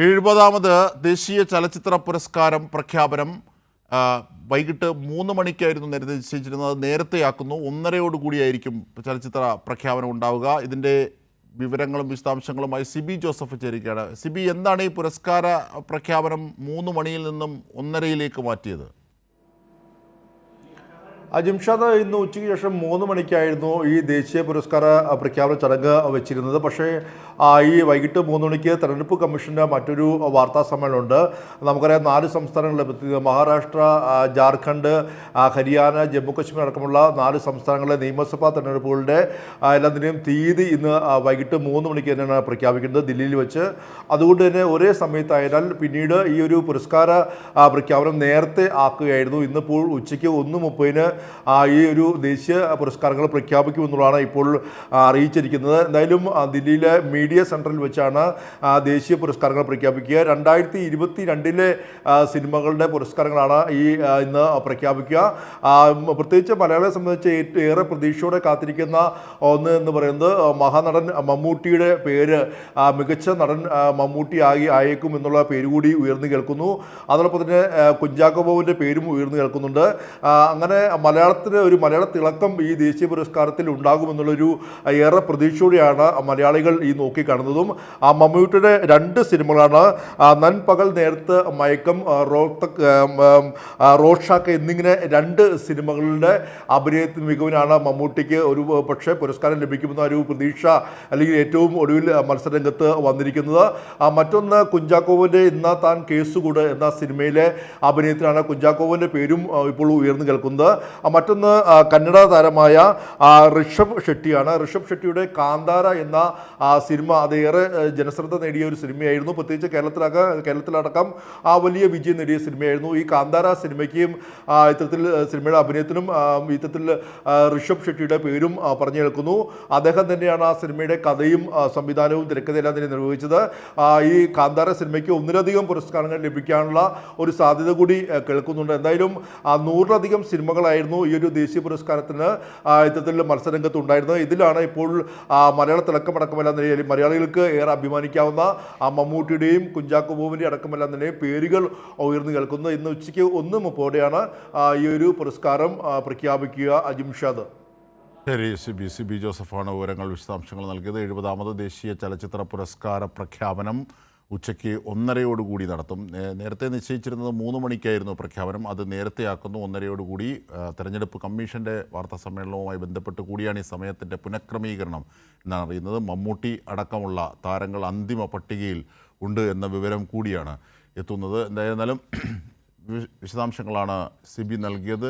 70ാമത് ദേശീയ ചലച്ചിത്ര പുരസ്കാരം പ്രഖ്യാപനം വൈകിട്ട് 3 മണിക്കായിരുന്നു നേരത്തെ നിശ്ചയിച്ചിരുന്നത്. നേരത്തെയാക്കുന്നു. 1:30 ചലച്ചിത്ര പ്രഖ്യാപനം ഉണ്ടാവുക. ഇതിൻ്റെ വിവരങ്ങളും വിശദാംശങ്ങളുമായി സിബി ജോസഫ് ചേരുകയാണ്. സിബി, എന്താണ് ഈ പുരസ്കാര പ്രഖ്യാപനം 3 മണിയിൽ നിന്നും 1:30 മാറ്റിയത്? ജിംഷാദ്, ഇന്ന് ഉച്ചയ്ക്ക് ശേഷം 3 മണിക്കായിരുന്നു ഈ ദേശീയ പുരസ്കാര പ്രഖ്യാപന ചടങ്ങ് വെച്ചിരുന്നത്. പക്ഷേ ഈ വൈകിട്ട് 3 മണിക്ക് തെരഞ്ഞെടുപ്പ് കമ്മീഷൻ്റെ മറ്റൊരു വാർത്താ സമ്മേളനമുണ്ട്. നമുക്കറിയാം, 4 സംസ്ഥാനങ്ങളിലെ മഹാരാഷ്ട്ര, ജാർഖണ്ഡ്, ഹരിയാന, ജമ്മു കാശ്മീർ അടക്കമുള്ള 4 സംസ്ഥാനങ്ങളിലെ നിയമസഭാ തെരഞ്ഞെടുപ്പുകളുടെ എല്ലാത്തിൻ്റെയും തീയതി ഇന്ന് വൈകിട്ട് 3 മണിക്ക് തന്നെയാണ് പ്രഖ്യാപിക്കുന്നത് ദില്ലിയിൽ വെച്ച്. അതുകൊണ്ട് തന്നെ ഒരേ സമയത്തായതിനാൽ പിന്നീട് ഈ ഒരു പുരസ്കാര പ്രഖ്യാപനം നേരത്തെ ആക്കുകയായിരുന്നു. ഇന്നിപ്പോൾ ഉച്ചയ്ക്ക് 1:30 ഈ ഒരു ദേശീയ പുരസ്കാരങ്ങൾ പ്രഖ്യാപിക്കുമെന്നുള്ളതാണ് ഇപ്പോൾ അറിയിച്ചിരിക്കുന്നത്. എന്തായാലും ദില്ലിയിലെ മീഡിയ സെൻറ്ററിൽ വെച്ചാണ് ദേശീയ പുരസ്കാരങ്ങൾ പ്രഖ്യാപിക്കുക. 2022 സിനിമകളുടെ പുരസ്കാരങ്ങളാണ് ഇന്ന് പ്രഖ്യാപിക്കുക. പ്രത്യേകിച്ച് മലയാളിയെ സംബന്ധിച്ച് ഏറെ പ്രതീക്ഷയോടെ കാത്തിരിക്കുന്ന ഒന്ന് എന്ന് പറയുന്നത് മഹാനടൻ മമ്മൂട്ടിയുടെ പേര് മികച്ച നടൻ മമ്മൂട്ടി ആയേക്കും എന്നുള്ള പേര് കൂടി ഉയർന്നു കേൾക്കുന്നു. അതോടൊപ്പം തന്നെ കുഞ്ചാക്കോ ബോബൻ്റെ പേരും ഉയർന്നു കേൾക്കുന്നുണ്ട്. അങ്ങനെ മലയാളത്തിന് ഒരു മലയാള തിളക്കം ഈ ദേശീയ പുരസ്കാരത്തിൽ ഉണ്ടാകുമെന്നുള്ളൊരു ഏറെ പ്രതീക്ഷയോടെയാണ് മലയാളികൾ ഈ നോക്കിക്കാണുന്നതും. മമ്മൂട്ടിയുടെ 2 സിനിമകളാണ് നൻപകൽ നേരത്ത് മയക്കം, റോഷാക്ക് എന്നിങ്ങനെ 2 സിനിമകളുടെ അഭിനയത്തിന് മികവിനാണ് മമ്മൂട്ടിക്ക് ഒരു പക്ഷേ പുരസ്കാരം ലഭിക്കുമെന്ന ഒരു പ്രതീക്ഷ അല്ലെങ്കിൽ ഏറ്റവും ഒടുവിൽ മത്സരരംഗത്ത് വന്നിരിക്കുന്നത്. മറ്റൊന്ന് കുഞ്ചാക്കോവിൻ്റെ ഇന്ന താൻ കേസുകൂട് എന്ന സിനിമയിലെ അഭിനയത്തിനാണ് കുഞ്ചാക്കോവിൻ്റെ പേരും ഇപ്പോൾ ഉയർന്നു കേൾക്കുന്നത്. മറ്റൊന്ന് കന്നഡ താരമായ ഋഷഭ് ഷെട്ടിയാണ്. ഋഷഭ് ഷെട്ടിയുടെ കാന്താര എന്ന സിനിമ അതേറെ ജനശ്രദ്ധ നേടിയ ഒരു സിനിമയായിരുന്നു. പ്രത്യേകിച്ച് കേരളത്തിലടക്കം വലിയ വിജയം നേടിയ സിനിമയായിരുന്നു. ഈ കാന്താര സിനിമയ്ക്കും ഇത്തരത്തിൽ സിനിമയുടെ അഭിനയത്തിനും ഇത്തരത്തിൽ ഋഷഭ് ഷെട്ടിയുടെ പേരും പറഞ്ഞു കേൾക്കുന്നു. അദ്ദേഹം തന്നെയാണ് ആ സിനിമയുടെ കഥയും സംവിധാനവും തിരക്കഥയെല്ലാം തന്നെ നിർവഹിച്ചത്. ഈ കാന്താര സിനിമയ്ക്ക് 1-ലധികം പുരസ്കാരങ്ങൾ ലഭിക്കാനുള്ള ഒരു സാധ്യത കൂടി കേൾക്കുന്നുണ്ട്. എന്തായാലും 100-ലധികം സിനിമകളായിരുന്നു ഈ ഒരു ദേശീയ പുരസ്കാരത്തിന് ഇത്തരത്തിൽ മത്സരരംഗത്ത് ഉണ്ടായിരുന്നത്. ഇതിലാണ് ഇപ്പോൾ മലയാള തിളക്കമടക്കമെല്ലാം നിലയിൽ മലയാളികൾക്ക് ഏറെ അഭിമാനിക്കാവുന്ന മമ്മൂട്ടിയുടെയും കുഞ്ചാക്കോ ബോബൻ്റെ അടക്കമെല്ലാം തന്നെ പേരുകൾ ഉയർന്നു കേൾക്കുന്നത്. ഇന്ന് ഉച്ചയ്ക്ക് 1:30 ഈ ഒരു പുരസ്കാരം പ്രഖ്യാപിക്കുക. ജിംഷാദ്. ശരി, സിബി ജോസഫാണ് വിവരങ്ങൾ വിശദാംശങ്ങൾ നൽകിയത്. 70ാമത് ദേശീയ ചലച്ചിത്ര പുരസ്കാര പ്രഖ്യാപനം ഉച്ചയ്ക്ക് 1:30 നടത്തും. നേരത്തെ നിശ്ചയിച്ചിരുന്നത് 3 മണിക്കായിരുന്നു പ്രഖ്യാപനം. അത് നേരത്തെയാക്കുന്നു. 1:30 തെരഞ്ഞെടുപ്പ് കമ്മീഷൻ്റെ വാർത്താ സമ്മേളനവുമായി ബന്ധപ്പെട്ട് കൂടിയാണ് ഈ സമയത്തിൻ്റെ പുനഃക്രമീകരണം എന്നാണ് അറിയുന്നത്. മമ്മൂട്ടി അടക്കമുള്ള താരങ്ങൾ അന്തിമ പട്ടികയിൽ ഉണ്ട് എന്ന വിവരം കൂടിയാണ് എത്തുന്നത്. എന്തായിരുന്നാലും വിശദാംശങ്ങളാണ് സിബി നൽകിയത്.